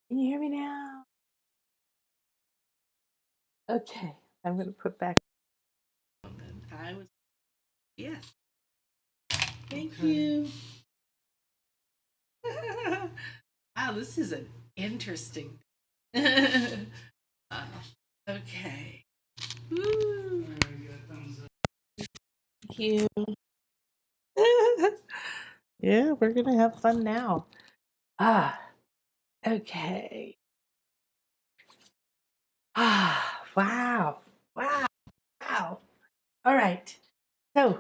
Can you hear me now? Okay, I'm going to put back. I was, yes. Thank you. Wow, this is an interesting. Uh, okay. Woo. Thank you. Yeah, we're going to have fun now. Okay. Wow. Wow. Wow. All right. So,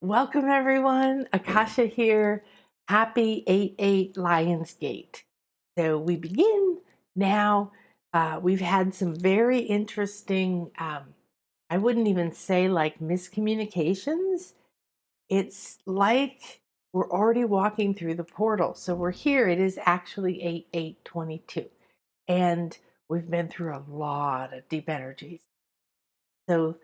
welcome everyone. Akasha here. Happy 8/8 Lionsgate. So, we begin now. We've had some very interesting, I wouldn't even say like miscommunications. It's like we're already walking through the portal. So, we're here. It is actually 8/8/22. And we've been through a lot of deep energies. So,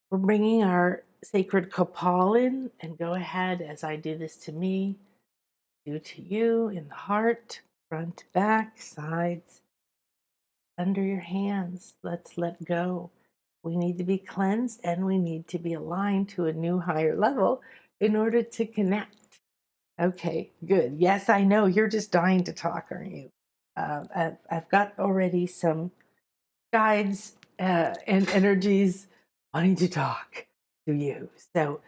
we're bringing our sacred copal in, and go ahead as I do this to me, do to you in the heart, front, back, sides, under your hands. Let's let go. We need to be cleansed and we need to be aligned to a new higher level in order to connect. Okay, good. Yes, I know you're just dying to talk, aren't you? I've got already some guides and energies wanting to talk to you. So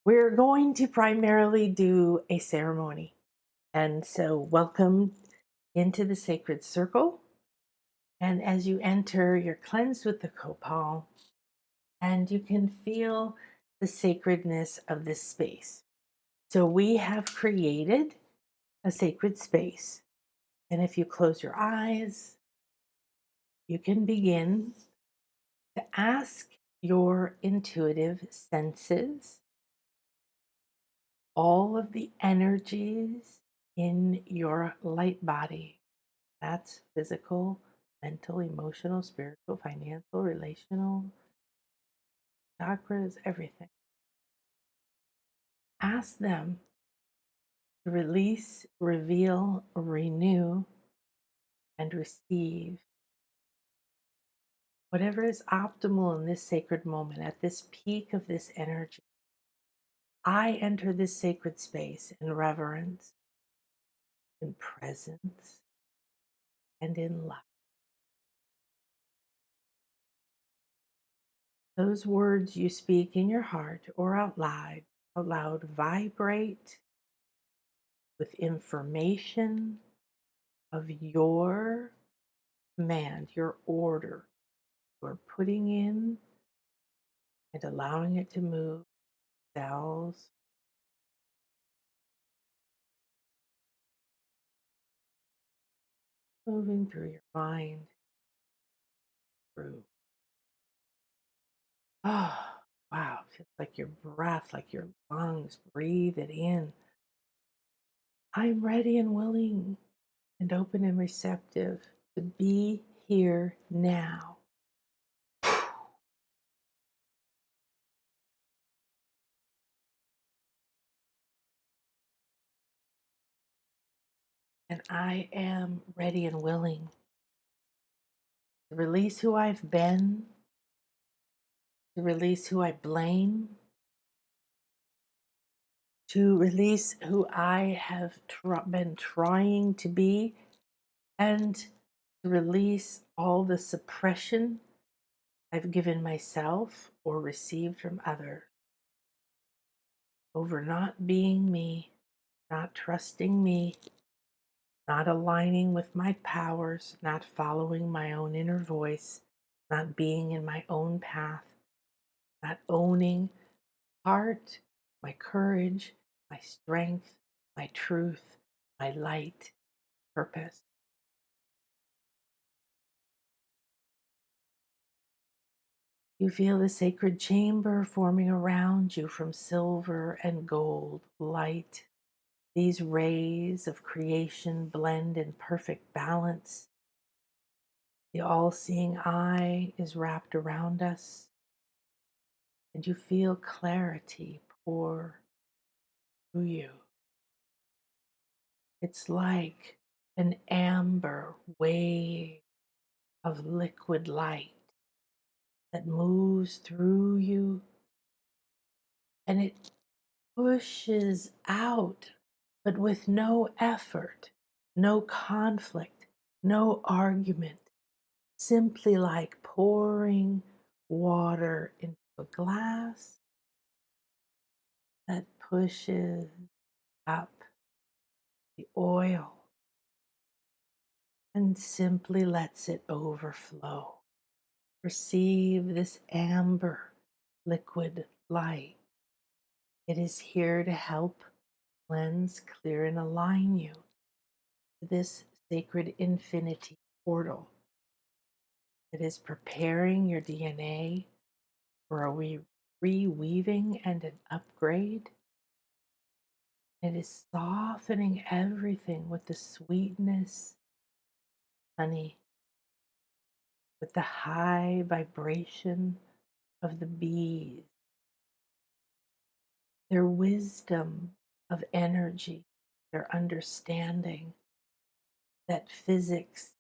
we're going to primarily do a ceremony. And so welcome into the sacred circle. And as you enter, you're cleansed with the copal and you can feel the sacredness of this space. So we have created a sacred space. And if you close your eyes, you can begin to ask your intuitive senses, all of the energies in your light body. That's physical, mental, emotional, spiritual, financial, relational, chakras, everything. Ask them to release, reveal, renew, and receive whatever is optimal in this sacred moment, at this peak of this energy. I enter this sacred space in reverence, in presence, and in love. Those words you speak in your heart or out loud vibrate with information of your command, your order. You're putting in and allowing it to move cells, moving through your mind, through. Oh, wow. Feels like your breath, like your lungs. Breathe it in. I'm ready and willing and open and receptive to be here now. And I am ready and willing to release who I've been, to release who I blame, to release who I have been trying to be, and to release all the suppression I've given myself or received from others over not being me, not trusting me, not aligning with my powers, not following my own inner voice, not being in my own path, not owning heart, my courage, my strength, my truth, my light, purpose. You feel the sacred chamber forming around you from silver and gold light. These rays of creation blend in perfect balance. The all-seeing eye is wrapped around us, and you feel clarity pour through you. It's like an amber wave of liquid light that moves through you, and it pushes out, but with no effort, no conflict, no argument, simply like pouring water into a glass that pushes up the oil and simply lets it overflow. Receive this amber liquid light. It is here to help cleanse, clear, and align you to this sacred infinity portal. It is preparing your DNA for a reweaving and an upgrade. It is softening everything with the sweetness, honey, with the high vibration of the bees, their wisdom of energy, their understanding that physics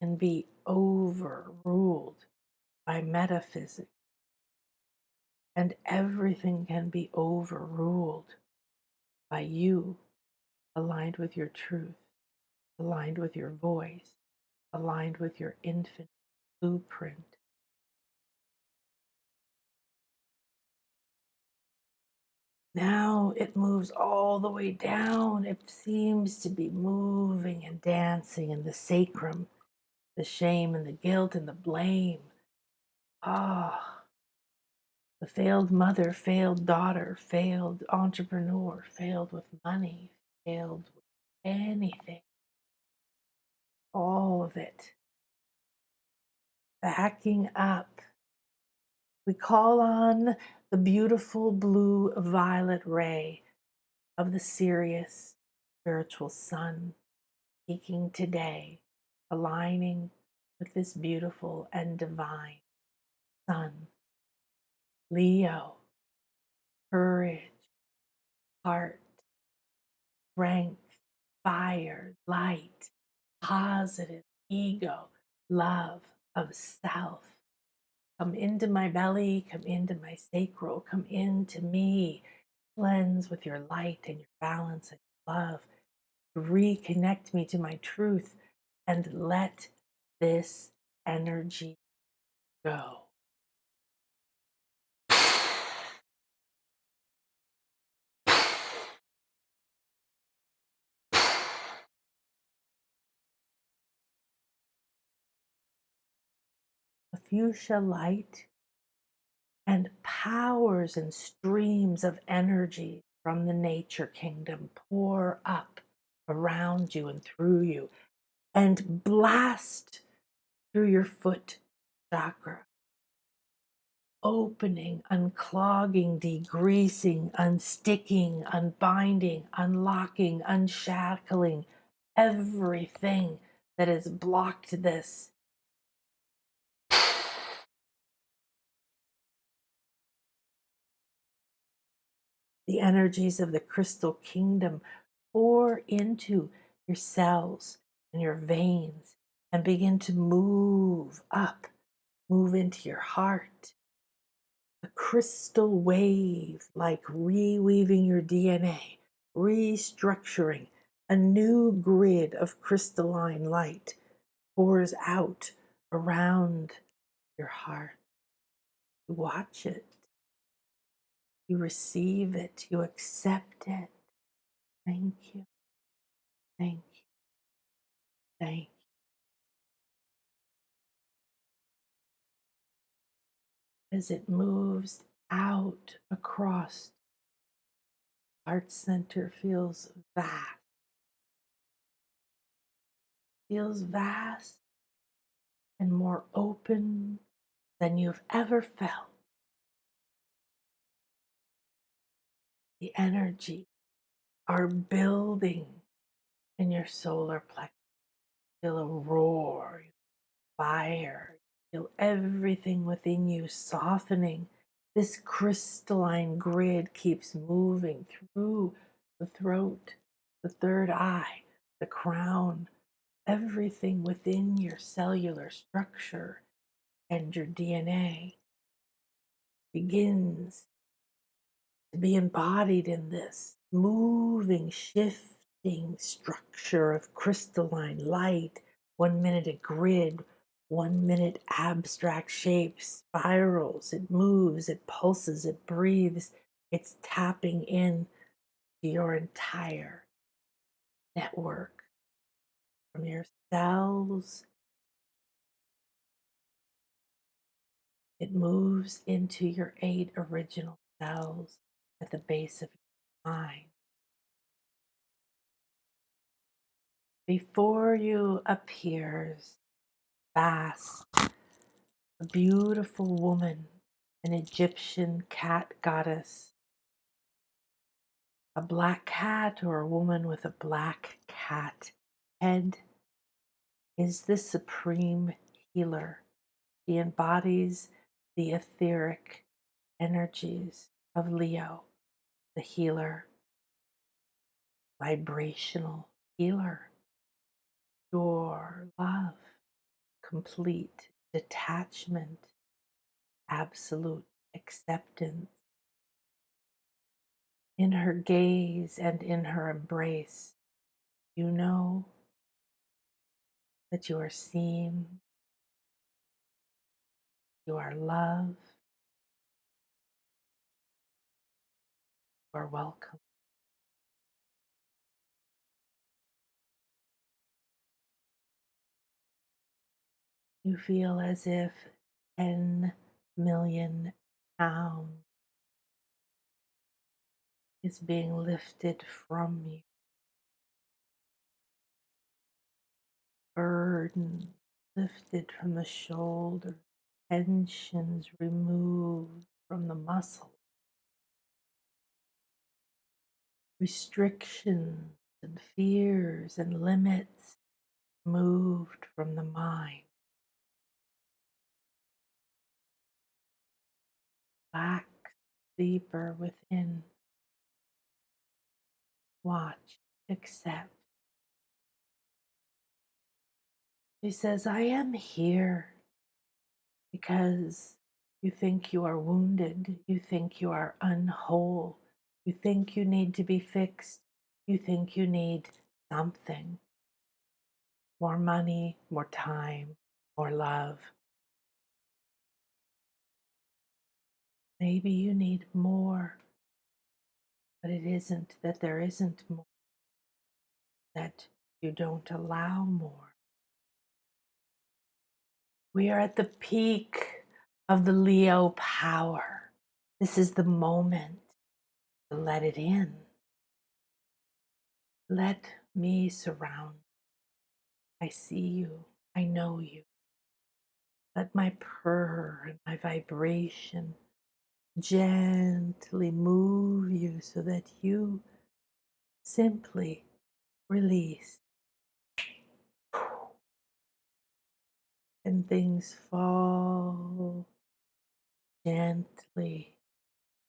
can be overruled by metaphysics, and everything can be overruled by you, aligned with your truth, aligned with your voice, aligned with your infinite blueprint. Now it moves all the way down. It seems to be moving and dancing in the sacrum, the shame and the guilt and the blame. Ah, the failed mother, failed daughter, failed entrepreneur, failed with money, failed with anything. All of it. Backing up. We call on the beautiful blue violet ray of the Sirius spiritual sun, speaking today, aligning with this beautiful and divine sun. Leo, courage, heart, strength, fire, light, positive, ego, love of self. Come into my belly, come into my sacral, come into me. Cleanse with your light and your balance and your love. Reconnect me to my truth and let this energy go. A fuchsia light and powers and streams of energy from the nature kingdom pour up around you and through you and blast through your foot chakra, opening, unclogging, degreasing, unsticking, unbinding, unlocking, unshackling everything that has blocked this. The energies of the crystal kingdom pour into your cells and your veins and begin to move up, move into your heart. A crystal wave, like reweaving your DNA, restructuring a new grid of crystalline light, pours out around your heart. You watch it, you receive it, you accept it. Thank you, thank you, thank you. As it moves out across, heart center feels vast and more open than you've ever felt. The energy are building in your solar plexus. Feel a roar, fire, feel everything within you softening. This crystalline grid keeps moving through the throat, the third eye, the crown, everything within your cellular structure and your DNA begins to be embodied in this moving, shifting structure of crystalline light. 1 minute a grid, 1 minute abstract shapes, spirals. It moves, it pulses, it breathes. It's tapping in to your entire network from your cells. It moves into your 8 original cells at the base of your spine. Before you appears Bast, a beautiful woman, an Egyptian cat goddess, a black cat or a woman with a black cat head is the supreme healer. She embodies the etheric energies of Leo, the healer, vibrational healer, pure love, complete detachment, absolute acceptance. In her gaze and in her embrace, you know that you are seen, you are loved, you are welcome. You feel as if 10 million pounds is being lifted from you. Burden lifted from the shoulder, tensions removed from the muscle, restrictions and fears and limits moved from the mind. Relax deeper within. Watch, accept. She says, I am here because you think you are wounded, you think you are unwhole, you think you need to be fixed, you think you need something. More money, more time, more love. Maybe you need more, but it isn't that there isn't more, that you don't allow more. We are at the peak of the Leo power. This is the moment to let it in. Let me surround. I see you. I know you. Let my purr and my vibration gently move you so that you simply release. And things fall gently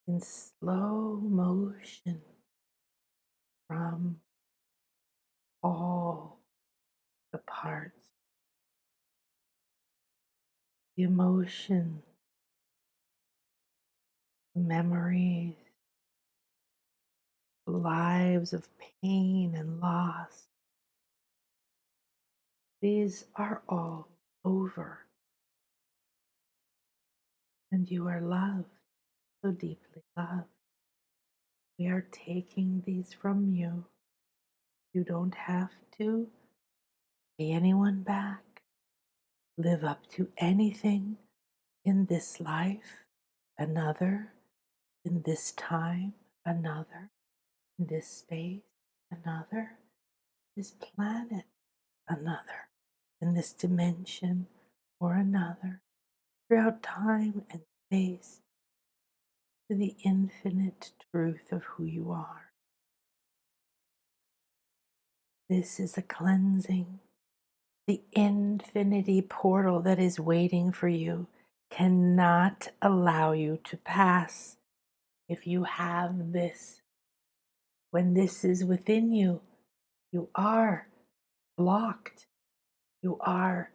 in slow motion from all the parts. The emotions, memories, lives of pain and loss. These are all over. And you are loved, so deeply loved. We are taking these from you. You don't have to pay anyone back, live up to anything in this life, another, in this time, another, in this space, another, this planet, another, in this dimension, or another, throughout time and space, to the infinite truth of who you are. This is a cleansing. The infinity portal that is waiting for you cannot allow you to pass if you have this. When this is within you, you are blocked. You are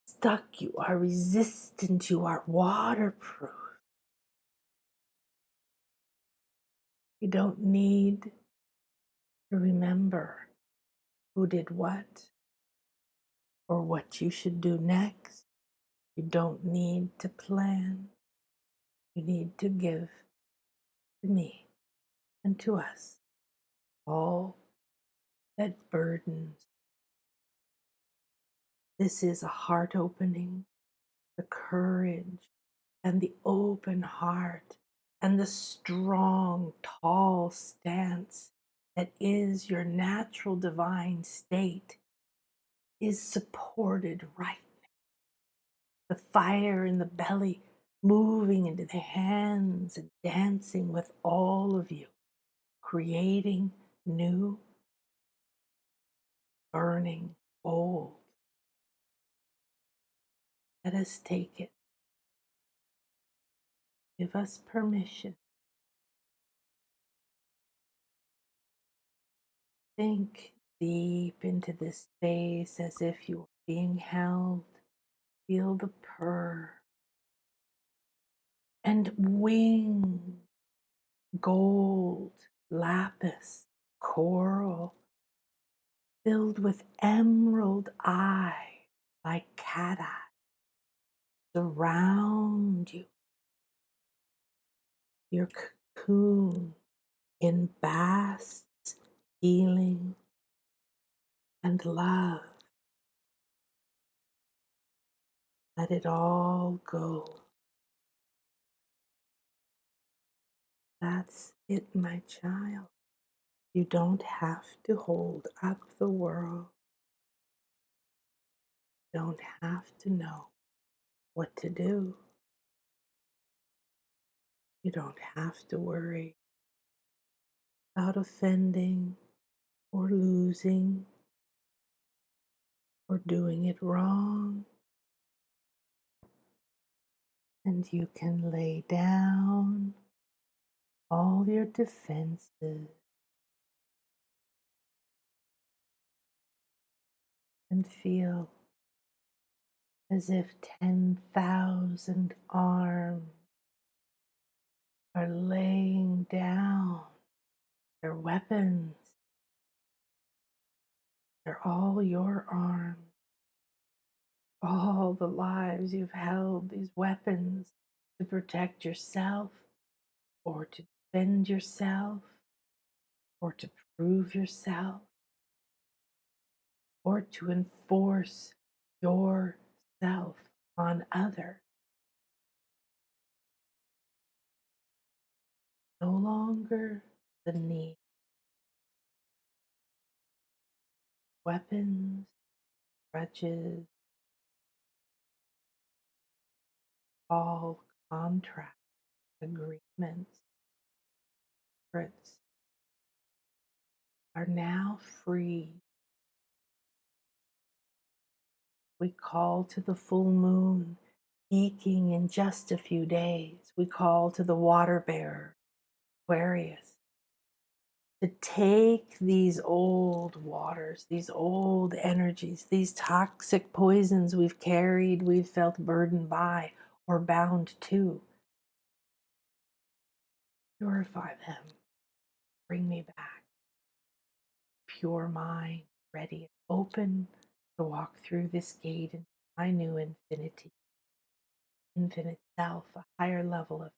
stuck. You are resistant. You are waterproof. You don't need to remember who did what or what you should do next. You don't need to plan. You need to give to me and to us all that burdens. This is a heart opening, the courage and the open heart and the strong, tall stance that is your natural divine state is supported right now. The fire in the belly moving into the hands and dancing with all of you, creating new, burning old. Let us take it. Give us permission. Sink deep into this space as if you were being held. Feel the purr and wing, gold, lapis, coral, filled with emerald eye like cat eye, surround you. Your cocoon in Bast healing and love. Let it all go. That's it, my child. You don't have to hold up the world. You don't have to know what to do. You don't have to worry about offending or losing or doing it wrong. And you can lay down all your defenses and feel as if 10,000 arms are laying down their weapons. They're all your arms. All the lives you've held these weapons to protect yourself or to defend yourself or to prove yourself or to enforce yourself on others. No longer the need. Weapons, grudges, all contracts, agreements, secrets are now free. We call to the full moon, peaking in just a few days. We call to the water bearer, Aquarius, to take these old waters, these old energies, these toxic poisons we've carried, we've felt burdened by or bound to. Purify them. Bring me back. Pure mind, ready and open to walk through this gate into my new infinity, infinite self, a higher level of.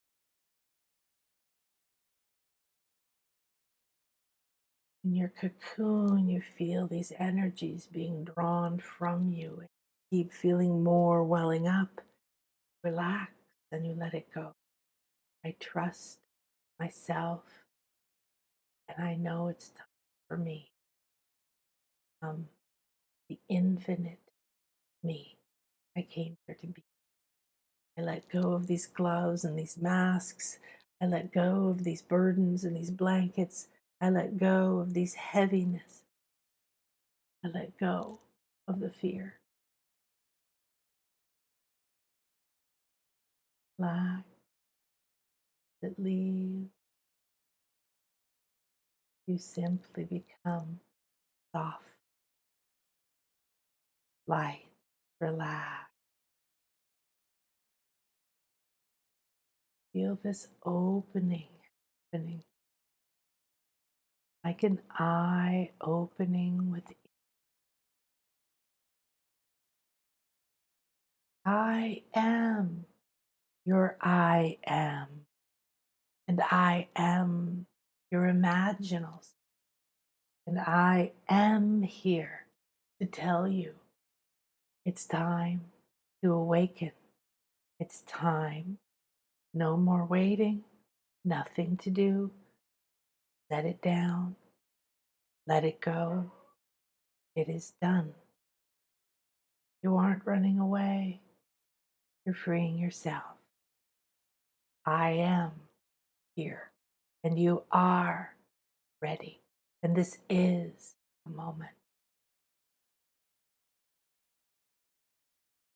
In your cocoon, you feel these energies being drawn from you. Keep feeling more welling up. Relax and you let it go. I trust myself and I know it's time for me. The infinite me. I came here to be. I let go of these gloves and these masks. I let go of these burdens and these blankets. I let go of these heaviness. I let go of the fear. Relax. It leaves. You simply become soft light, relax. Feel this opening, like an eye opening within. I am your I am, and I am your imaginals, and I am here to tell you it's time to awaken. It's time. No more waiting, nothing to do. Set it down, let it go. It is done. You aren't running away, you're freeing yourself. I am here, and you are ready. And this is a moment.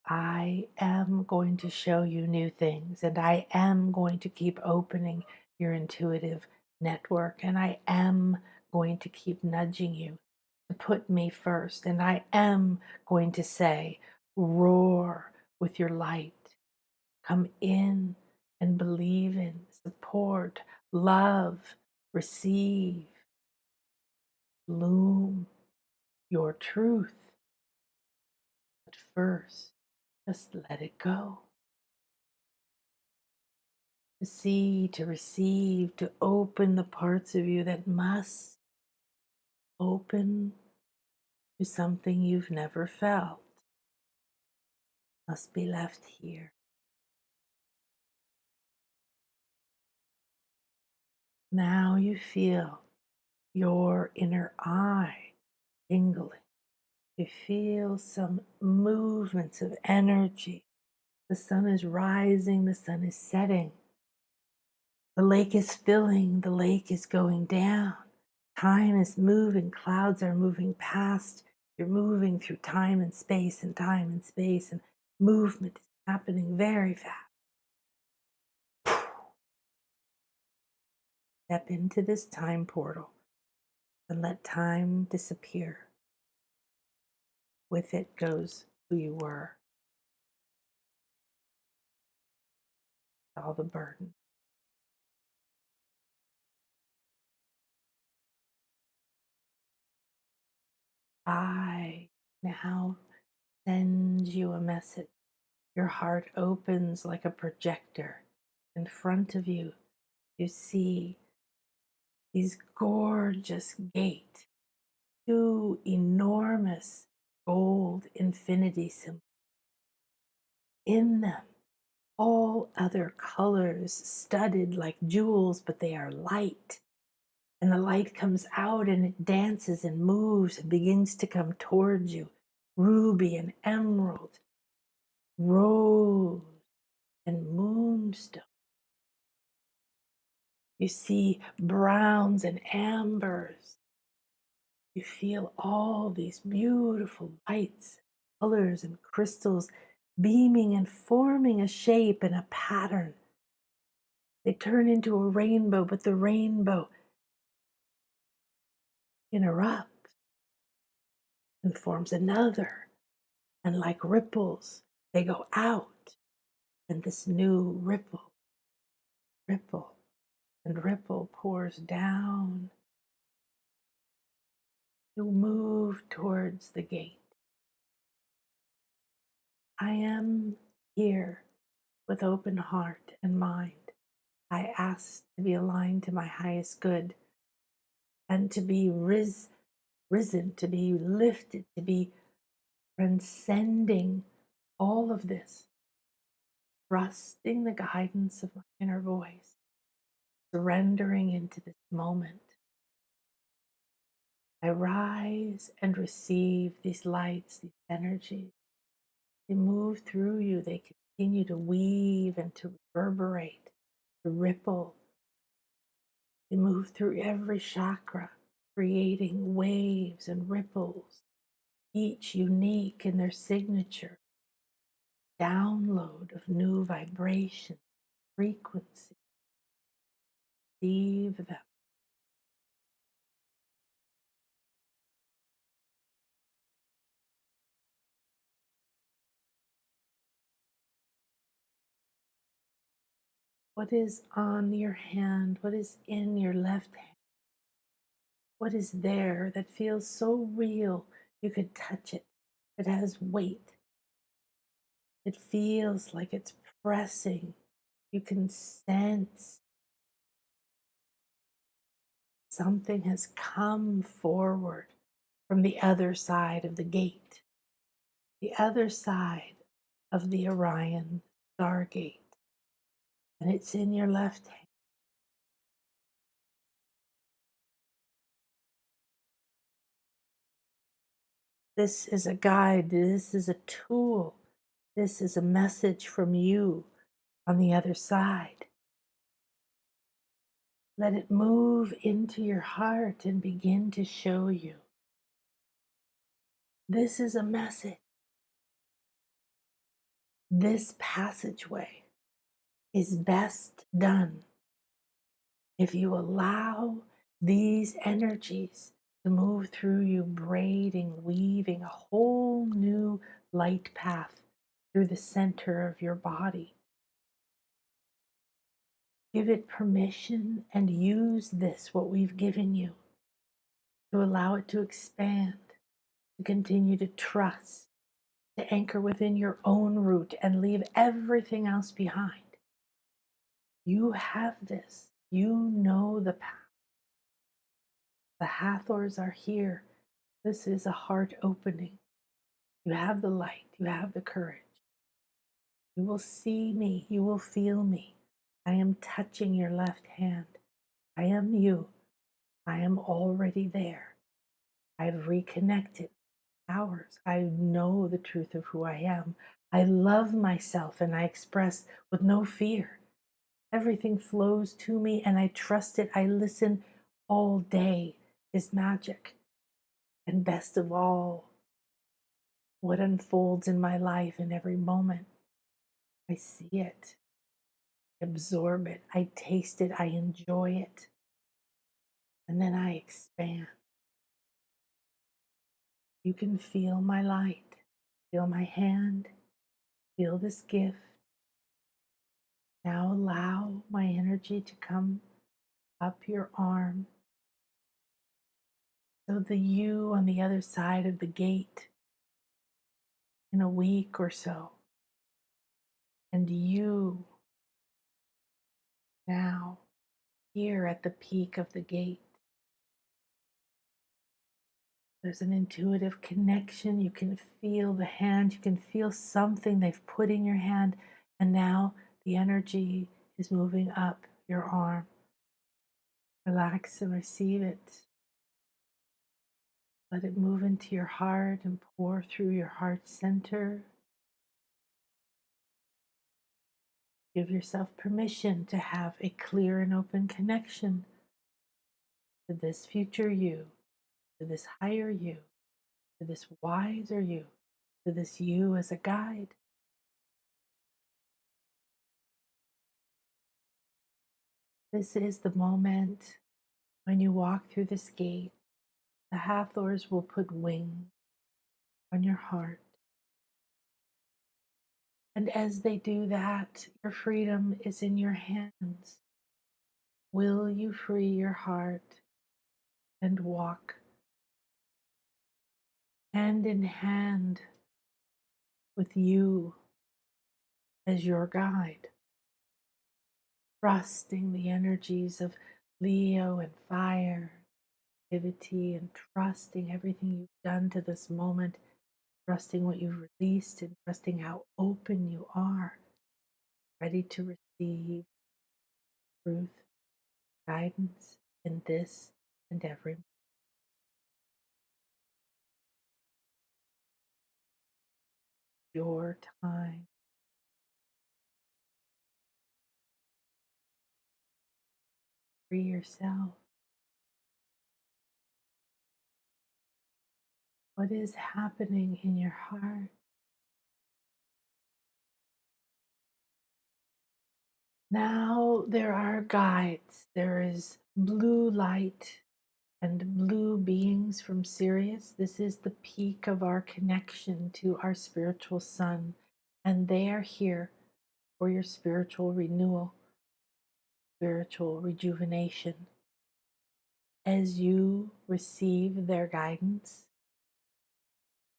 I am going to show you new things, and I am going to keep opening your intuitive network, and I am going to keep nudging you to put me first, and I am going to say, roar with your light. Come in and believe in, support, love, receive, bloom your truth. But first, just let it go. To see, to receive, to open the parts of you that must open to something you've never felt, must be left here. Now you feel your inner eye tingling. You feel some movements of energy. The sun is rising, the sun is setting. The lake is filling, the lake is going down. Time is moving, clouds are moving past. You're moving through time and space, and time and space, and movement is happening very fast. Step into this time portal and let time disappear. With it goes who you were, all the burden. I now send you a message. Your heart opens like a projector. In front of you, you see these gorgeous gates, two enormous gold infinity symbols. In them, all other colors studded like jewels, but they are light. And the light comes out and it dances and moves and begins to come towards you. Ruby and emerald, rose and moonstone. You see browns and ambers. You feel all these beautiful lights, colors, and crystals beaming and forming a shape and a pattern. They turn into a rainbow, but the rainbow interrupts and forms another. And like ripples, they go out. And this new ripple, and ripple pours down. You move towards the gate. I am here with open heart and mind. I ask to be aligned to my highest good and to be risen, to be lifted, to be transcending all of this, trusting the guidance of my inner voice, surrendering into this moment. I rise and receive these lights, these energies. They move through you, they continue to weave and to reverberate, to ripple. They move through every chakra, creating waves and ripples, each unique in their signature. Download of new vibration, frequency. Receive them. What is on your hand? What is in your left hand? What is there that feels so real you could touch it? It has weight. It feels like it's pressing. You can sense something has come forward from the other side of the gate, the other side of the Orion stargate, and it's in your left hand. This is a guide, this is a tool, this is a message from you on the other side. Let it move into your heart and begin to show you. This is a message. This passageway is best done if you allow these energies to move through you, braiding, weaving a whole new light path through the center of your body. Give it permission and use this, what we've given you, to allow it to expand, to continue to trust, to anchor within your own root and leave everything else behind. You have this. You know the path. The Hathors are here. This is a heart opening. You have the light. You have the courage. You will see me. You will feel me. I am touching your left hand. I am you. I am already there. I've reconnected hours. I know the truth of who I am. I love myself and I express with no fear. Everything flows to me and I trust it. I listen all day is magic. And best of all, what unfolds in my life in every moment. I see it, I absorb it, I taste it, I enjoy it, and then I expand. You can feel my light, feel my hand, feel this gift. Now allow my energy to come up your arm. So the you on the other side of the gate in a week or so, and you now here at the peak of the gate. There's an intuitive connection. You can feel the hand. You can feel something they've put in your hand. And now the energy is moving up your arm. Relax and receive it. Let it move into your heart and pour through your heart center. Give yourself permission to have a clear and open connection to this future you, to this higher you, to this wiser you, to this you as a guide. This is the moment when you walk through this gate. The Hathors will put wings on your heart. And as they do that, your freedom is in your hands. Will you free your heart and walk hand in hand with you as your guide, trusting the energies of Leo and fire, activity, and trusting everything you've done to this moment, trusting what you've released, and trusting how open you are, ready to receive truth, guidance in this and every moment. Your time. Free yourself. What is happening in your heart? Now there are guides. There is blue light and blue beings from Sirius. This is the peak of our connection to our spiritual sun, and they are here for your spiritual renewal. spiritual rejuvenation. As you receive their guidance,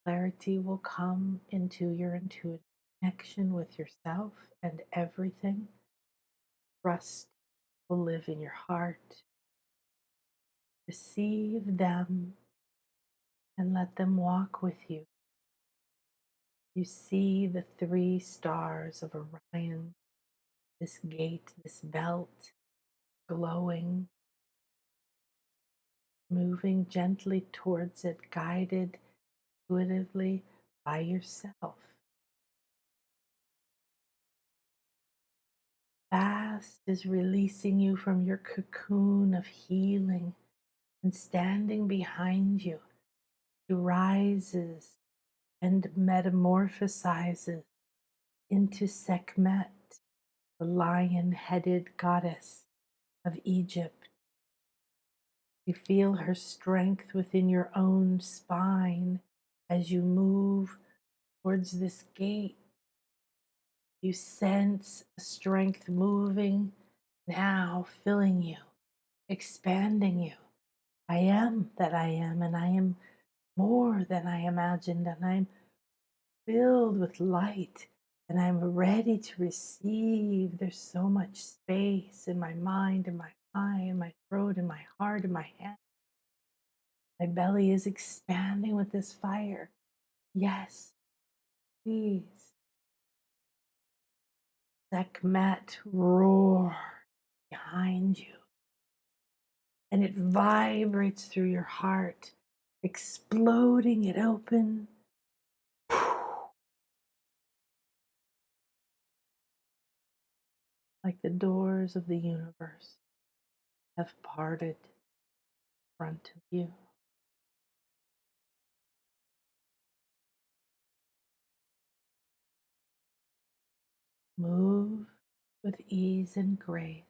clarity will come into your intuitive connection with yourself and everything. Trust will live in your heart. Receive them and let them walk with you. You see the 3 stars of Orion, this gate, this belt, glowing, moving gently towards it, guided intuitively by yourself. Bast is releasing you from your cocoon of healing and standing behind you. She rises and metamorphosizes into Sekhmet, the lion-headed goddess of Egypt. You feel her strength within your own spine as you move towards this gate. You sense strength moving now, filling you, expanding you. I am that I am, and I am more than I imagined, and I'm filled with light, and I'm ready to receive. There's so much space in my mind, in my eye, in my throat, in my heart, in my hand. My belly is expanding with this fire. Yes, please. Sekhmet roar behind you, and it vibrates through your heart, exploding it open. Like the doors of the universe have parted in front of you. Move with ease and grace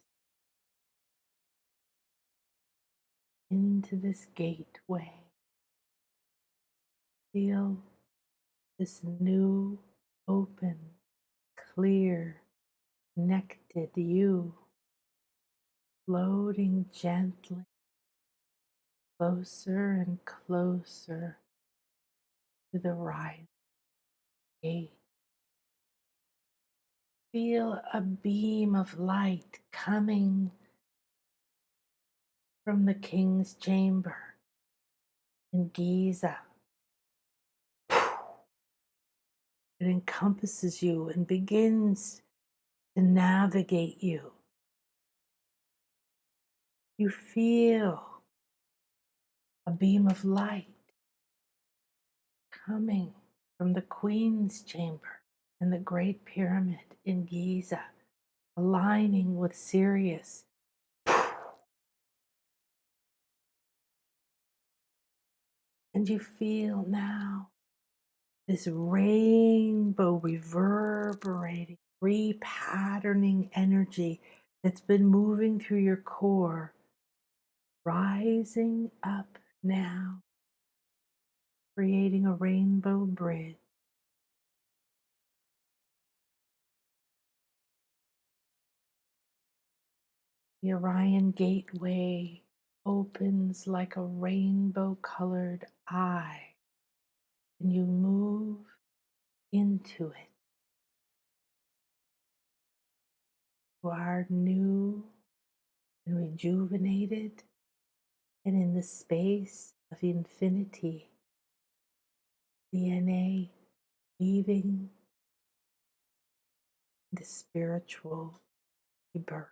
into this gateway. Feel this new, open, clear, connected you floating gently closer and closer to the Orion gate. Feel a beam of light coming from the king's chamber in Giza. It encompasses you and begins to navigate you. You feel a beam of light coming from the Queen's chamber in the Great Pyramid in Giza, aligning with Sirius. And you feel now this rainbow reverberating, repatterning energy that's been moving through your core, rising up now, creating a rainbow bridge. The Orion gateway opens like a rainbow-colored eye, and you move into it. You are new and rejuvenated, and in the space of infinity, DNA weaving the spiritual rebirth.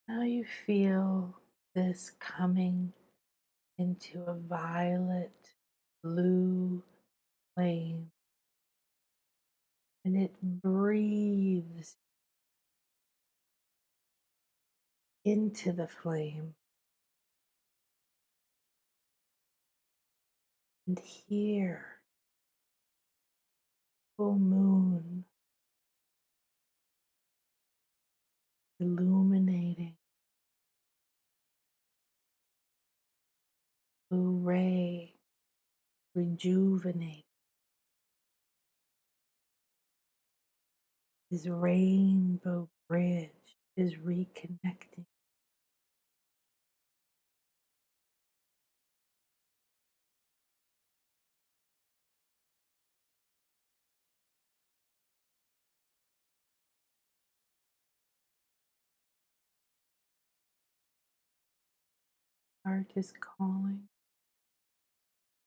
Now you feel this coming into a violet blue flame, and it breathes into the flame. And here, full moon illuminating, blue ray rejuvenating, this rainbow bridge is reconnecting. Heart is calling,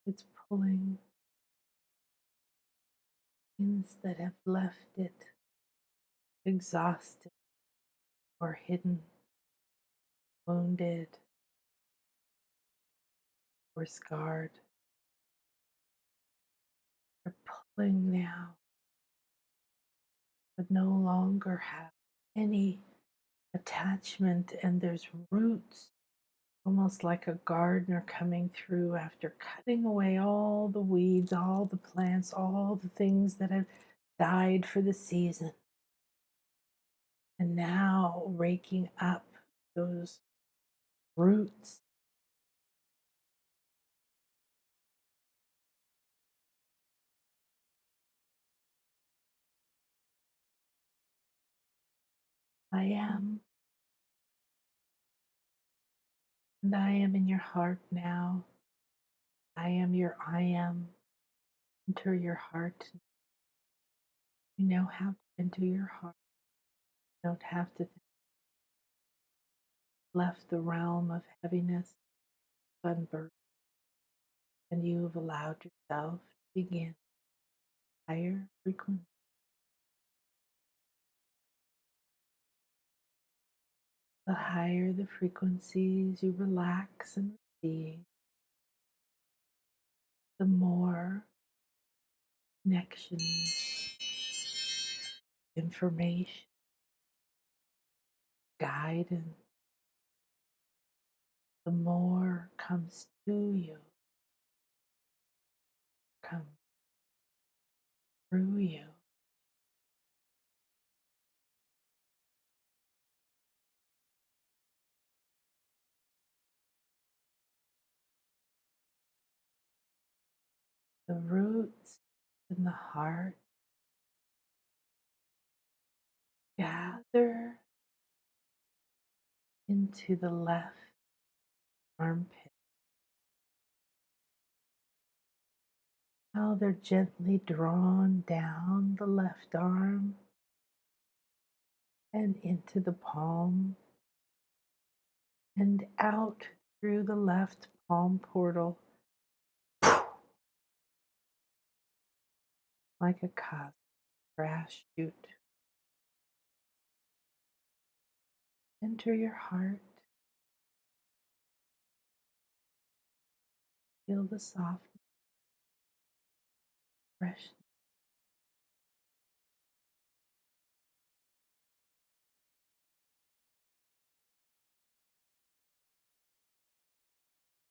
it's pulling things that have left it exhausted or hidden, wounded or scarred. They're pulling now, but no longer have any attachment, and there's roots, almost like a gardener coming through after cutting away all the weeds, all the plants, all the things that have died for the season. And now raking up those roots. I am, and I am in your heart now. I am your I am. Enter your heart. You know how to enter your heart. You don't have to think. Left the realm of heaviness, unburdened, and you have allowed yourself to begin higher frequency. The higher the frequencies you relax and receive, the more connections, information, guidance, the more comes to you, comes through you. The roots in the heart gather into the left armpit. Now they're gently drawn down the left arm and into the palm and out through the left palm portal like a cosmic grass shoot. Enter your heart. Feel the soft, fresh.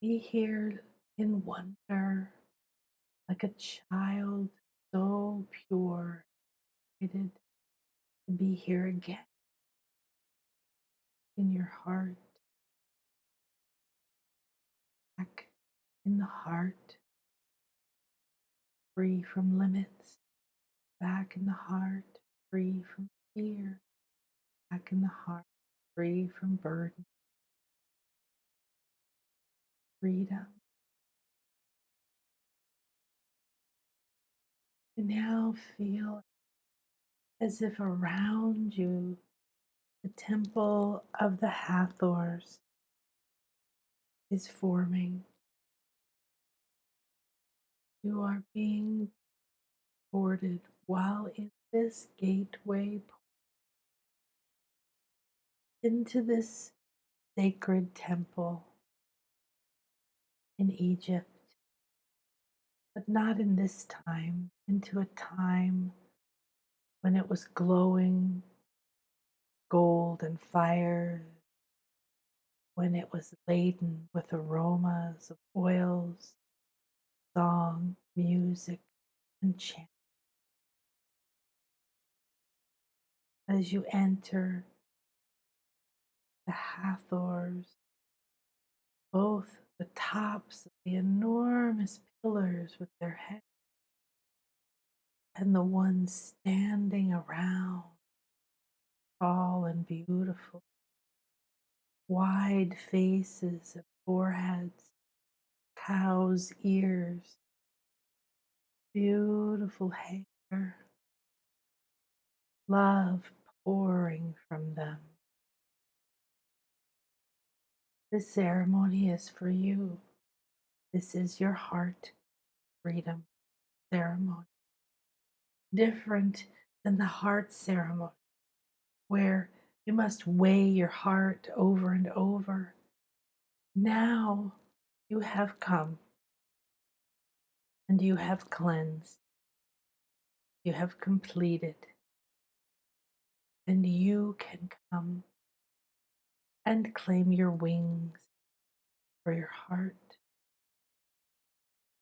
Be here in wonder, like a child, so pure, excited to be here again in your heart, back in the heart, free from limits, back in the heart, free from fear, back in the heart, free from burden, freedom. You now feel as if around you the temple of the Hathors is forming. You are being boarded while in this gateway into this sacred temple in Egypt, but not in this time, into a time when it was glowing gold and fire, when it was laden with aromas of oils, song, music, and chant. As you enter the Hathors, both the tops of the enormous pillars with their heads and the ones standing around, tall and beautiful, wide faces and foreheads, cow's ears, beautiful hair, love pouring from them. This ceremony is for you. This is your heart freedom ceremony. Different than the heart ceremony, where you must weigh your heart over and over. Now you have come and you have cleansed, you have completed, and you can come and claim your wings for your heart.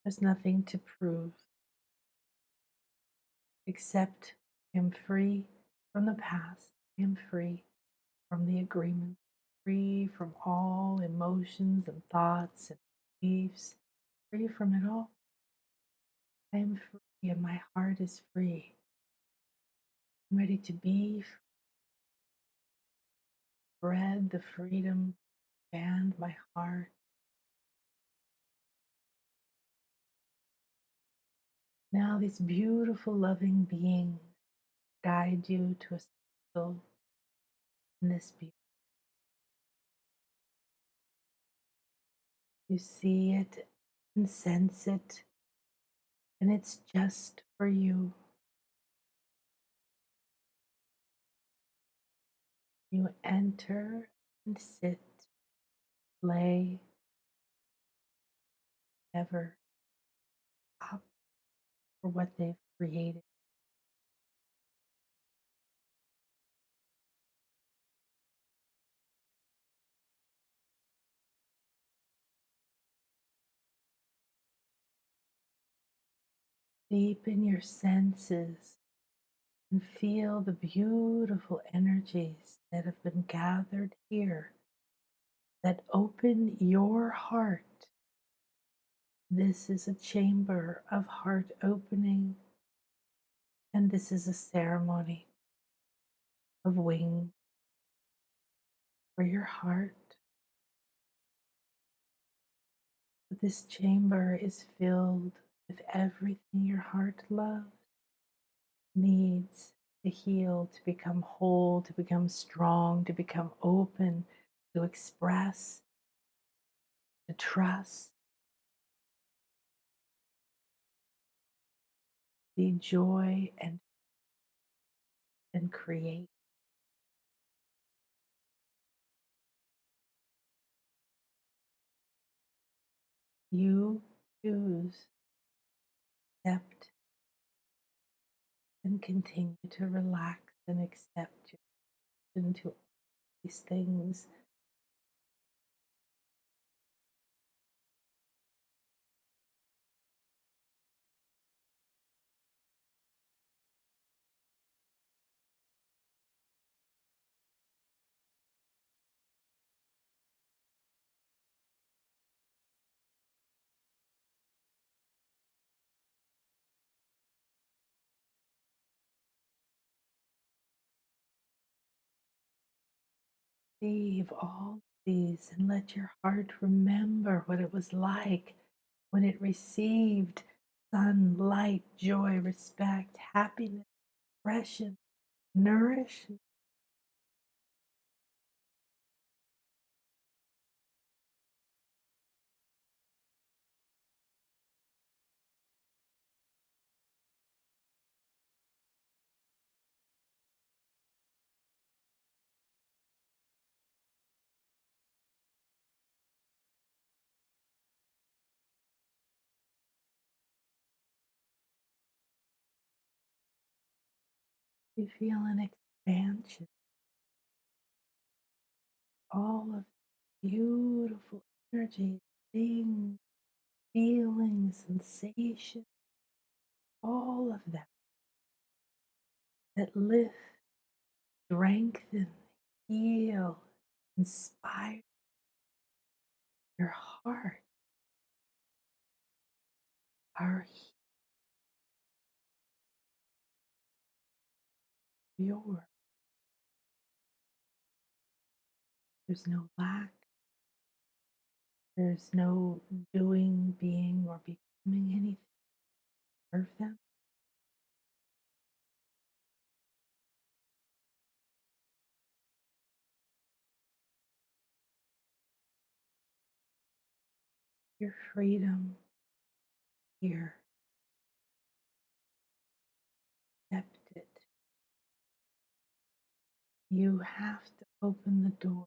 There's nothing to prove except I am free from the past, I am free from the agreement, free from all emotions and thoughts and beliefs, free from it all. I am free and my heart is free. I'm ready to be spread the freedom, expand my heart. Now these beautiful loving beings guide you to a soul in this beauty. You see it and sense it, and it's just for you. You enter and sit, lay, ever up for what they've created. Deepen your senses and feel the beautiful energies that have been gathered here that open your heart. This is a chamber of heart opening, and this is a ceremony of wings for your heart. This chamber is filled with everything your heart loves, needs to heal, to become whole, to become strong, to become open, to express, to trust, be joy and create. You choose, accept, and continue to relax and accept into these things. Receive all these and let your heart remember what it was like when it received sun, light, joy, respect, happiness, expression, nourishment. You feel an expansion, all of beautiful energy, things, feelings, sensations, all of them that lift, strengthen, heal, inspire your heart, are yours. There's no lack, there's no doing, being, or becoming anything. Serve them. Your freedom here. Accept it. You have to open the door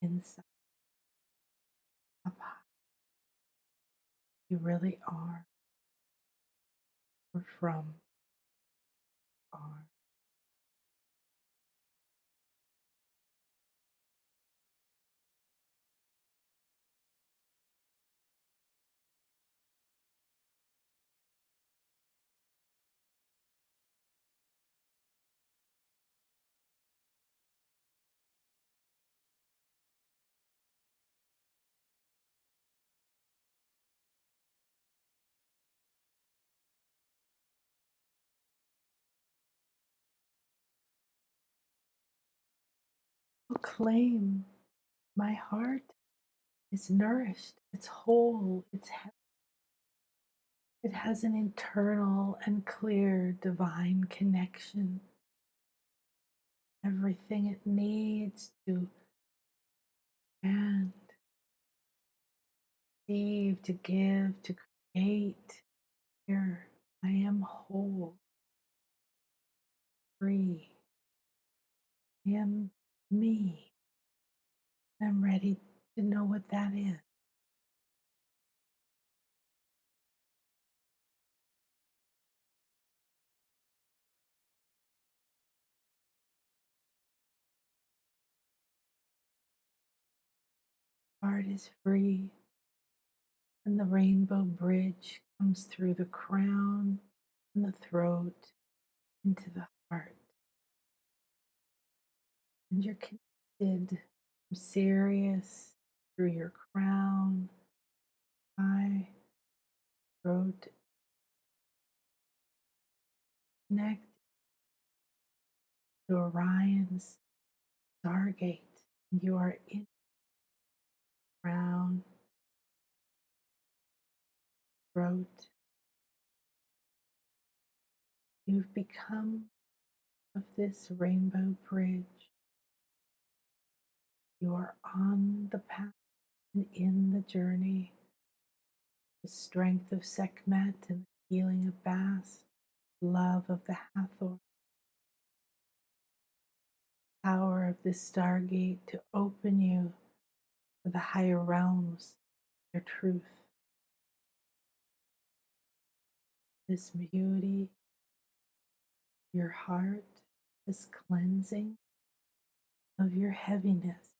inside up high. You really are or from are. Claim my heart is nourished, it's whole, it's healthy. It has an internal and clear divine connection. Everything it needs to expand, receive, to give, to create. Here, I am whole, free. I am me. I'm ready to know what that is. Heart is free, and the rainbow bridge comes through the crown and the throat into the heart. And you're connected from Sirius through your crown, eye, throat, connected to Orion's stargate. You are in the crown, throat. You've become of this rainbow bridge. You are on the path and in the journey. The strength of Sekhmet and the healing of Bast, love of the Hathor, power of this stargate to open you to the higher realms, your truth, this beauty, your heart, this cleansing of your heaviness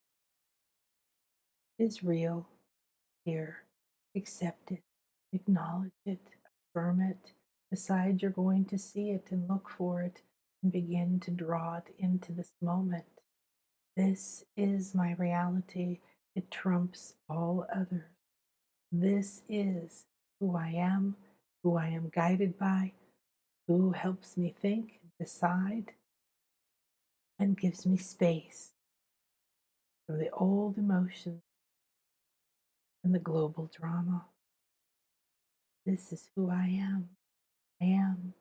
is real here. Accept it, acknowledge it, affirm it, decide you're going to see it and look for it and begin to draw it into this moment. This is my reality. It trumps all others. This is who I am guided by, who helps me think, decide, and gives me space from the old emotions and the global drama. This is who I am. I am.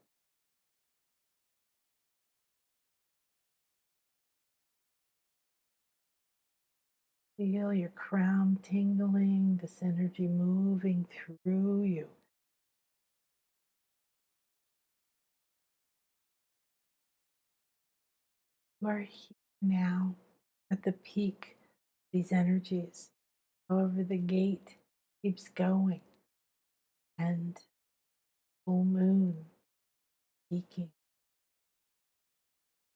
Feel your crown tingling, this energy moving through you. You are here now at the peak of these energies. However, the gate keeps going, and full moon peaking.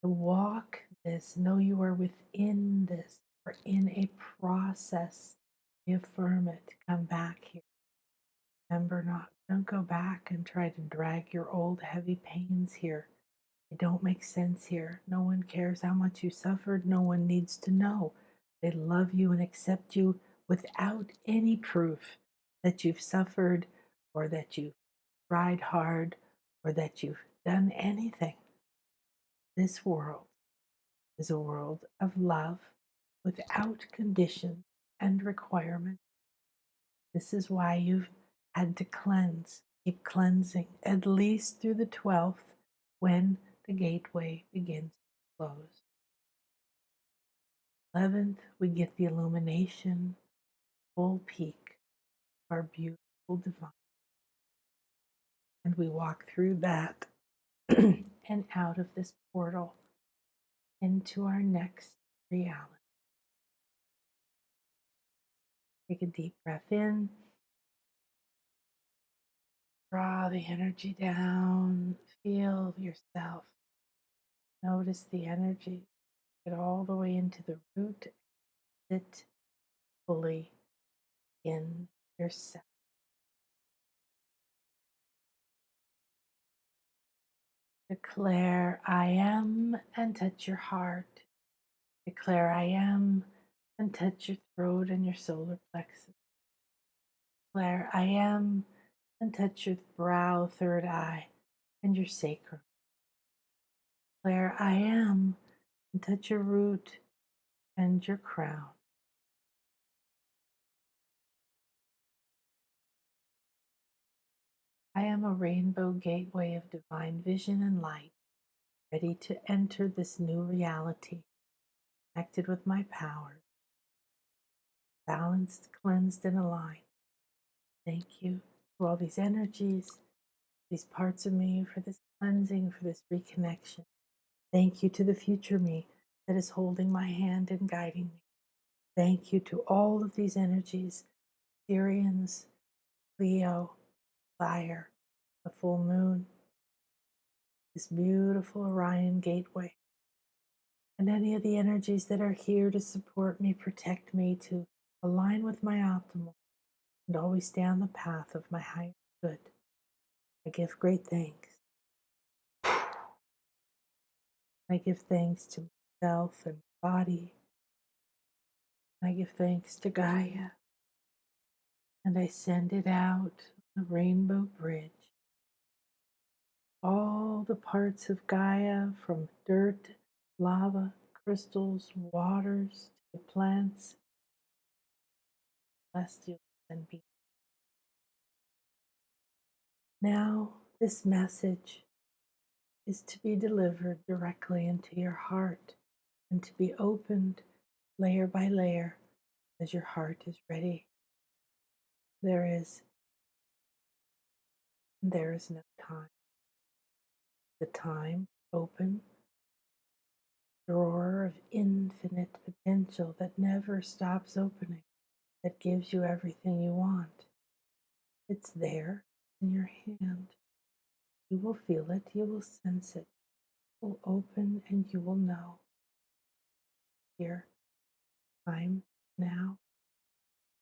To walk this, know you are within this, or in a process. Reaffirm it. Come back here. Remember not, don't go back and try to drag your old heavy pains here. They don't make sense here. No one cares how much you suffered. No one needs to know. They love you and accept you without any proof that you've suffered or that you've tried hard or that you've done anything. This world is a world of love without condition and requirement. This is why you've had to cleanse, keep cleansing, at least through the 12th when the gateway begins to close. 11th, we get the illumination, full peak of our beautiful divine. And we walk through that and out of this portal into our next reality. Take a deep breath in. Draw the energy down. Feel yourself. Notice the energy. Get all the way into the root. Sit fully in yourself. Declare I am and touch your heart. Declare I am and touch your throat and your solar plexus. Declare I am and touch your brow, third eye, and your sacrum. Declare I am and touch your root and your crown. I am a rainbow gateway of divine vision and light, ready to enter this new reality, connected with my powers, balanced, cleansed, and aligned. Thank you for all these energies, these parts of me, for this cleansing, for this reconnection. Thank you to the future me that is holding my hand and guiding me. Thank you to all of these energies, Sirians, Leo, fire, the full moon, this beautiful Orion gateway, and any of the energies that are here to support me, protect me, to align with my optimal, and always stay on the path of my highest good. I give great thanks. I give thanks to myself and body. I give thanks to Gaia, and I send it out on the rainbow bridge. All the parts of Gaia, from dirt, lava, crystals, waters, to plants, celestials, and beings. Now, this message is to be delivered directly into your heart and to be opened layer by layer as your heart is ready. There is no time. The time open drawer of infinite potential that never stops opening, that gives you everything you want. It's there in your hand. You will feel it, you will sense it. It will open and you will know. Here, time now.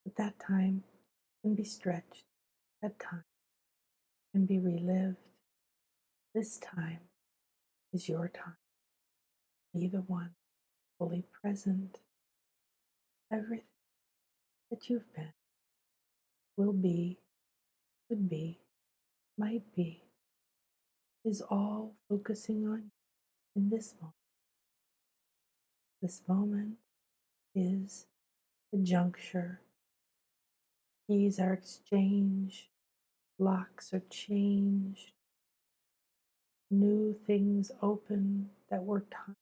But that time can be stretched. That time can be relived. This time is your time. Be the one fully present. Everything that you've been, will be, could be, might be, is all focusing on you in this moment. This moment is the juncture. Keys are exchanged, locks are changed, new things open that were time.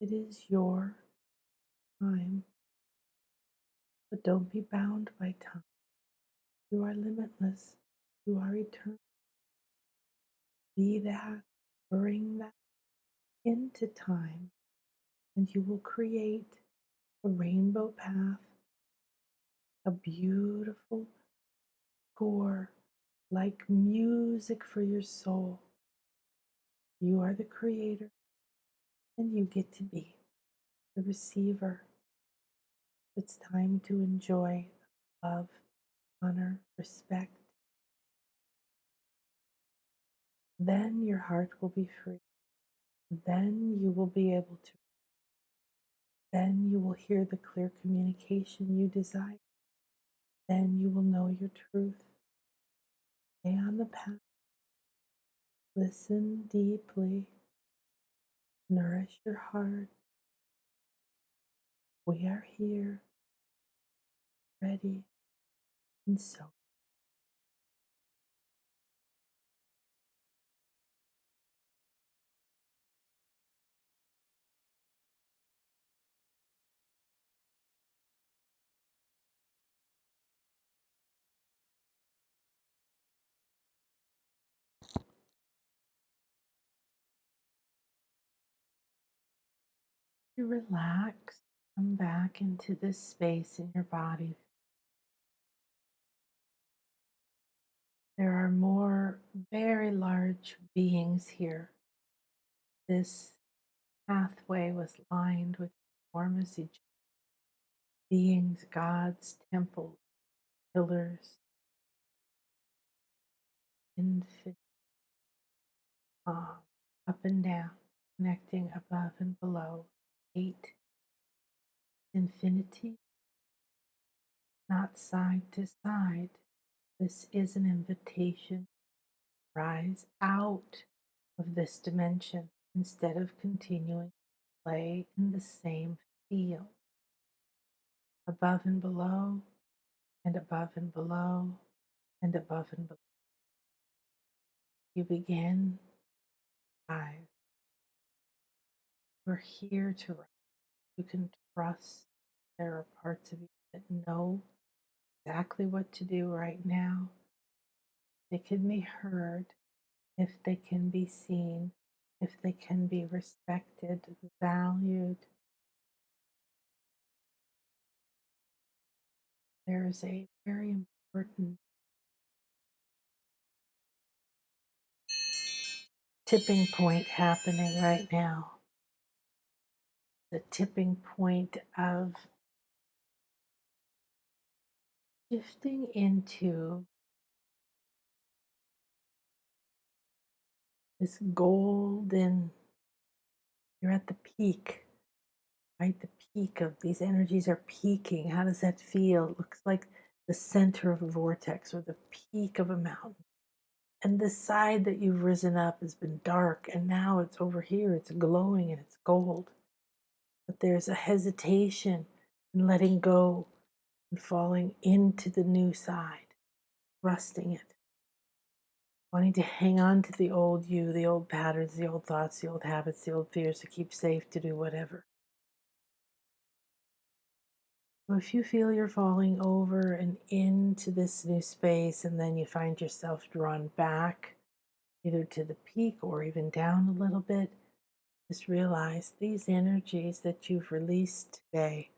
It is your time, but don't be bound by time. You are limitless. You are eternal. Be that, bring that into time, and you will create a rainbow path, a beautiful score like music for your soul. You are the creator, and you get to be the receiver. It's time to enjoy love, honor, respect. Then your heart will be free. Then you will be able to. Then you will hear the clear communication you desire. Then you will know your truth. Stay on the path. Listen deeply. Nourish your heart. We are here, ready, and so. You relax. Come back into this space in your body. There are more very large beings here. This pathway was lined with enormous Egyptian beings, gods, temples, pillars, infinite, up and down, connecting above and below. 8 infinity, not side to side. This is an invitation. Rise out of this dimension instead of continuing to play in the same field. Above and below, and above and below, and above and below. You begin to rise. We're here to rise. You can trust there are parts of you that know exactly what to do right now. They can be heard, if they can be seen, if they can be respected, valued. There is a very important tipping point happening right now. The tipping point of shifting into this golden, you're at the peak, right? The peak of these energies are peaking. How does that feel? It looks like the center of a vortex or the peak of a mountain. And the side that you've risen up has been dark, and now it's over here, it's glowing and it's gold. But there's a hesitation in letting go and falling into the new side, trusting it, wanting to hang on to the old you, the old patterns, the old thoughts, the old habits, the old fears to keep safe, to do whatever. So if you feel you're falling over and into this new space, and then you find yourself drawn back, either to the peak or even down a little bit, just realize these energies that you've released today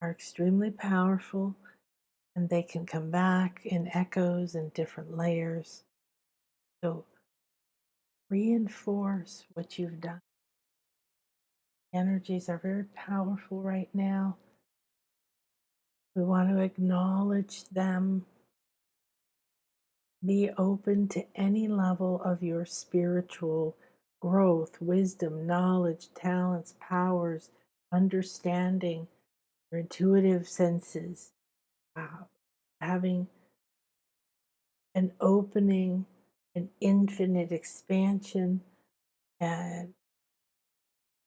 are extremely powerful, and they can come back in echoes and different layers. So reinforce what you've done. Energies are very powerful right now. We want to acknowledge them. Be open to any level of your spiritual growth, wisdom, knowledge, talents, powers, understanding, your intuitive senses, having an opening, an infinite expansion, and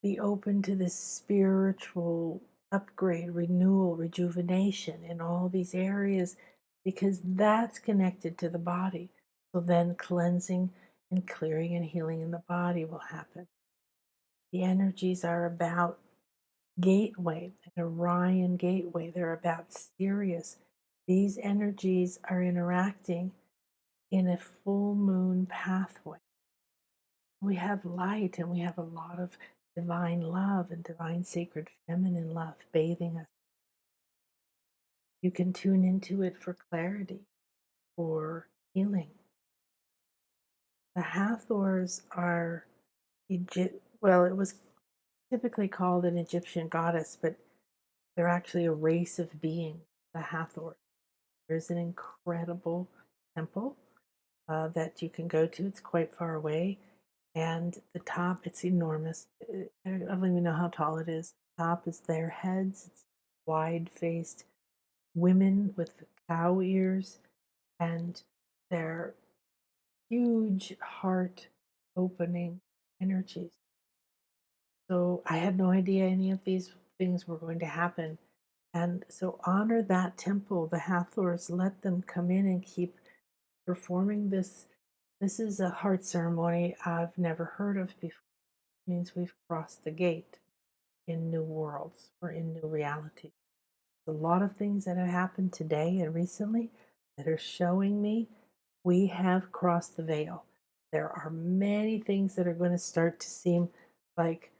be open to this spiritual upgrade, renewal, rejuvenation in all these areas, because that's connected to the body. So then cleansing and clearing and healing in the body will happen. The energies are about gateway, an Orion gateway. They're about Sirius. These energies are interacting in a full moon pathway. We have light, and we have a lot of divine love and divine sacred feminine love bathing us. You can tune into it for clarity, for healing. The Hathors are well, it was typically called an Egyptian goddess, but they're actually a race of beings, the Hathors. There's an incredible temple that you can go to. It's quite far away. And the top, it's enormous. I don't even know how tall it is. The top is their heads. It's wide faced women with cow ears, and their huge heart opening energies. So I had no idea any of these things were going to happen. And so honor that temple, the Hathors, let them come in and keep performing this. This is a heart ceremony I've never heard of before. It means we've crossed the gate in new worlds or in new realities. A lot of things that have happened today and recently that are showing me we have crossed the veil. There are many things that are going to start to seem like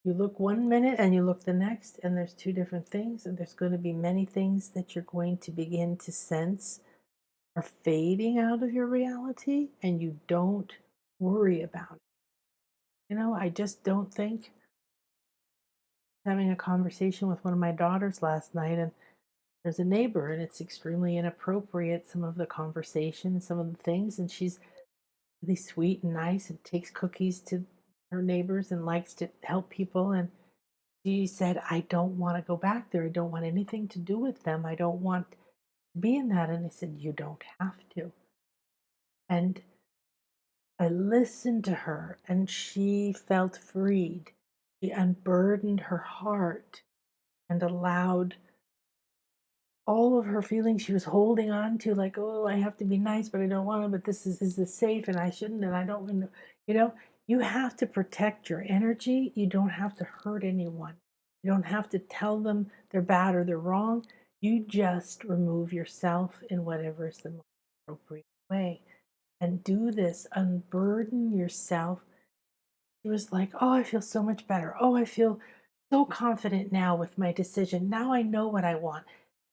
you look one minute and you look the next, and there's two different things, and there's going to be many things that you're going to begin to sense are fading out of your reality, and you don't worry about it. I just don't think having a conversation with one of my daughters last night, and there's a neighbor, and it's extremely inappropriate, some of the conversation, some of the things, and she's really sweet and nice and takes cookies to her neighbors and likes to help people. And she said, I don't want to go back there. I don't want anything to do with them. I don't want to be in that. And I said, you don't have to. And I listened to her, and she felt freed. She unburdened her heart and allowed all of her feelings she was holding on to, like, oh, I have to be nice, but I don't want to, but this is safe, and I shouldn't, and I don't want to, you know, you have to protect your energy. You don't have to hurt anyone. You don't have to tell them they're bad or they're wrong. You just remove yourself in whatever is the most appropriate way. And do this, unburden yourself. She was like, oh, I feel so much better. Oh, I feel so confident now with my decision. Now I know what I want.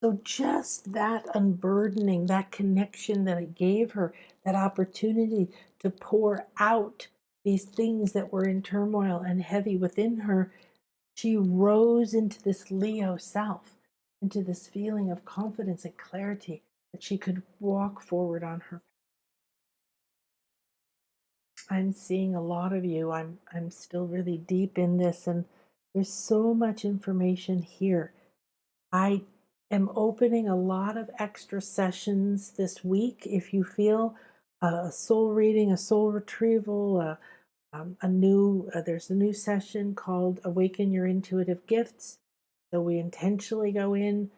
So just that unburdening, that connection that it gave her, that opportunity to pour out these things that were in turmoil and heavy within her, she rose into this Leo self, into this feeling of confidence and clarity that she could walk forward on her. I'm seeing a lot of you. I'm still really deep in this, and there's so much information here. I am opening a lot of extra sessions this week. If you feel a soul reading, a soul retrieval, there's a new session called Awaken Your Intuitive Gifts. So we intentionally go in.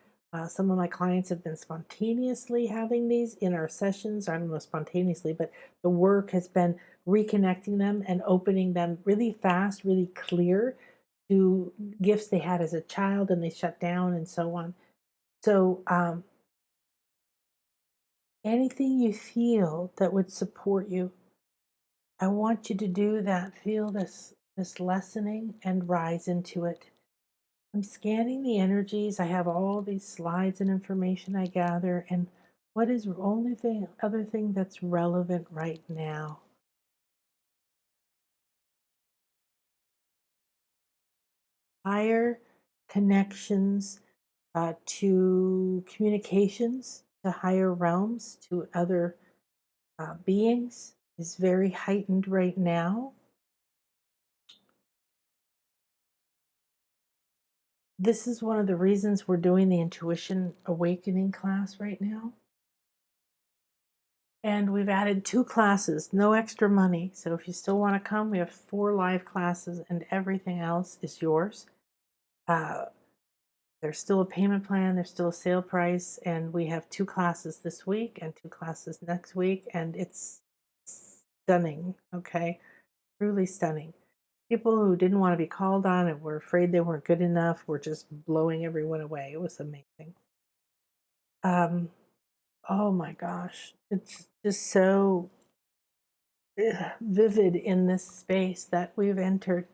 Some of my clients have been spontaneously having these in our sessions. I don't know spontaneously, but the work has been reconnecting them and opening them really fast, really clear to gifts they had as a child and they shut down and so on. So anything you feel that would support you, I want you to do that. Feel this lessening and rise into it. I'm scanning the energies. I have all these slides and information I gather, and what is the only thing, other thing that's relevant right now? Higher connections to communications, to higher realms, to other beings is very heightened right now. This is one of the reasons we're doing the intuition awakening class right now. And we've added 2 classes, no extra money. So if you still want to come, we have 4 live classes and everything else is yours. Uh, there's still a payment plan, there's still a sale price, and we have 2 classes this week and 2 classes next week, and it's stunning, okay? Truly stunning. People who didn't want to be called on and were afraid they weren't good enough were just blowing everyone away. It was amazing. Oh my gosh, it's just so vivid in this space that we've entered.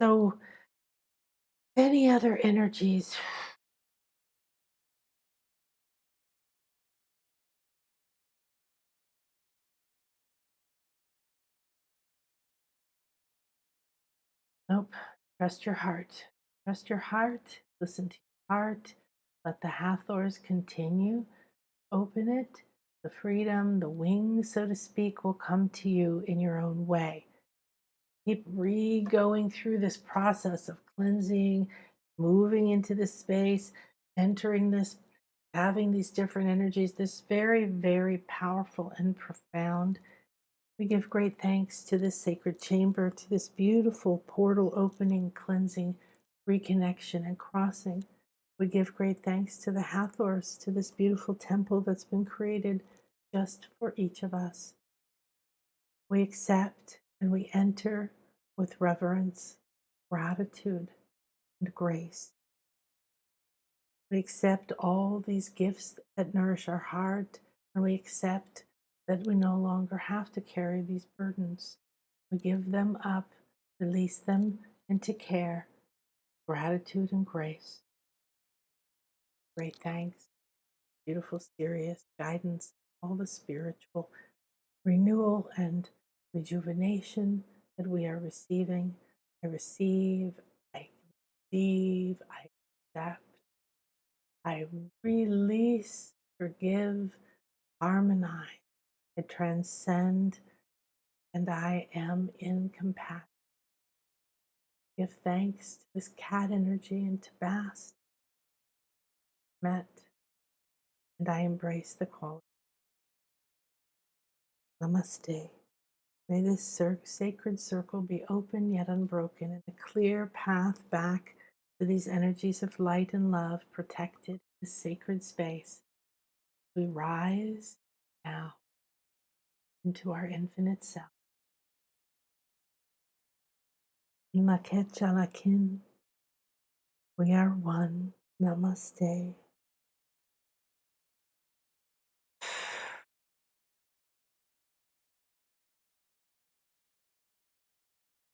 So many other energies. Nope. Trust your heart. Trust your heart. Listen to your heart. Let the Hathors continue. Open it. The freedom, the wings, so to speak, will come to you in your own way. Keep going through this process of cleansing, moving into this space, entering this, having these different energies, this very, very powerful and profound. We give great thanks to this sacred chamber, to this beautiful portal opening, cleansing, reconnection, and crossing. We give great thanks to the Hathors, to this beautiful temple that's been created just for each of us. We accept and we enter with reverence, gratitude, and grace. We accept all these gifts that nourish our heart, and we accept that we no longer have to carry these burdens. We give them up, release them into care, gratitude, and grace. Great thanks, beautiful Sirius, guidance, all the spiritual renewal and rejuvenation that we are receiving. I receive, I receive, I accept, I release, forgive, harmonize, I transcend, and I am in compassion. Give thanks to this cat energy and to Bast. Met, and I embrace the quality. Namaste. May this sacred circle be open yet unbroken, and a clear path back to these energies of light and love protected in this sacred space. We rise now into our infinite self. Laket Chalakin. We are one. Namaste.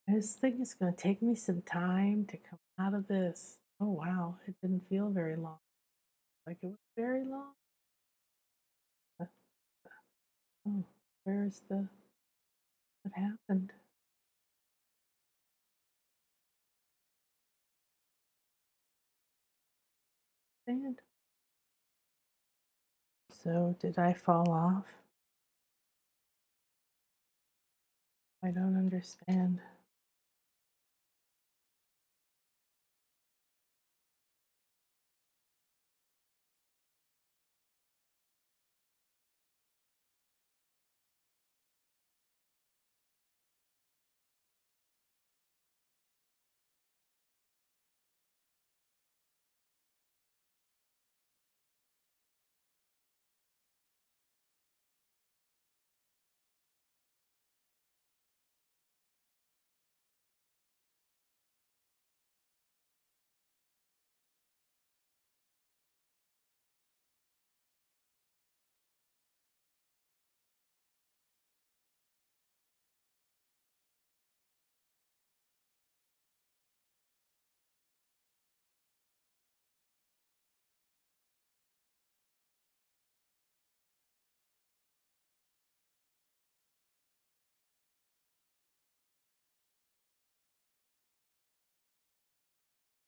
This thing is going to take me some time to come out of this. Oh, wow. It didn't feel very long. Like it was very long. Oh, where's the. What happened? Stand. So, did I fall off? I don't understand.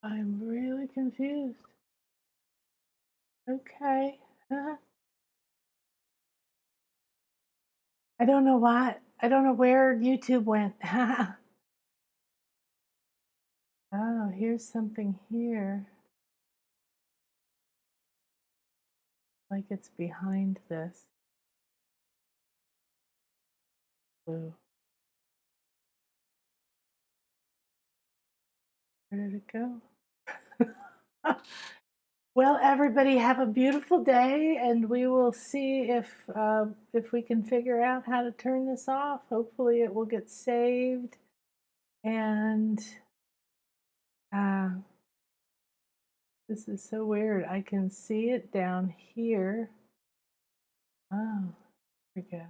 I'm really confused. Okay. I don't know what. I don't know where YouTube went. Oh, here's something here. Like it's behind this. Blue. Where did it go? Well, everybody have a beautiful day, and we will see if we can figure out how to turn this off. Hopefully, it will get saved, and this is so weird. I can see it down here. Oh, here we go.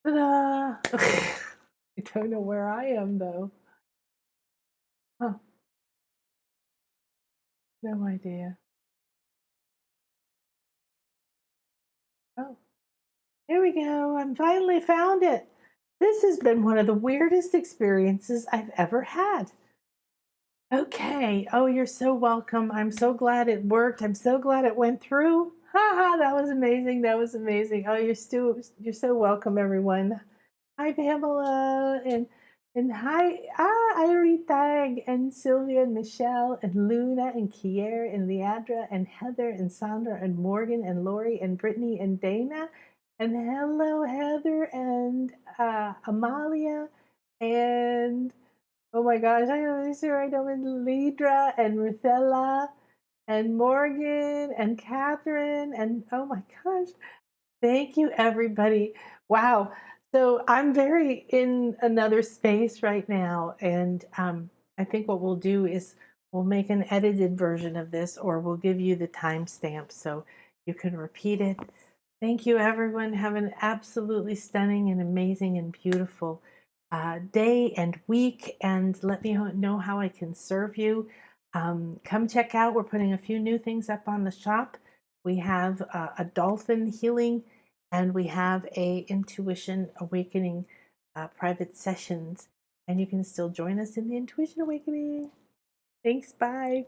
Ta-da! I don't know where I am though. Huh. No idea. Oh, here we go. I finally found it. This has been one of the weirdest experiences I've ever had. Okay. Oh, you're so welcome. I'm so glad it worked. I'm so glad it went through. Haha, that was amazing. That was amazing. Oh, you're so welcome, everyone. Hi, Pamela, and hi, Irie Tag, and Sylvia, and Michelle, and Luna, and Kier, and Leandra, and Heather, and Sandra, and Morgan, and Lori, and Brittany, and Dana, and hello, Heather, and Amalia, and oh my gosh, I don't know, sure I know, and Lidra, and Ruthella, and Morgan, and Catherine, and oh my gosh, thank you, everybody. Wow. So I'm very in another space right now. And I think what we'll do is we'll make an edited version of this, or we'll give you the timestamp so you can repeat it. Thank you, everyone. Have an absolutely stunning and amazing and beautiful day and week. And let me know how I can serve you. Come check out. We're putting a few new things up on the shop. We have a dolphin healing, and we have a intuition awakening private sessions, and you can still join us in the intuition awakening. Thanks. Bye.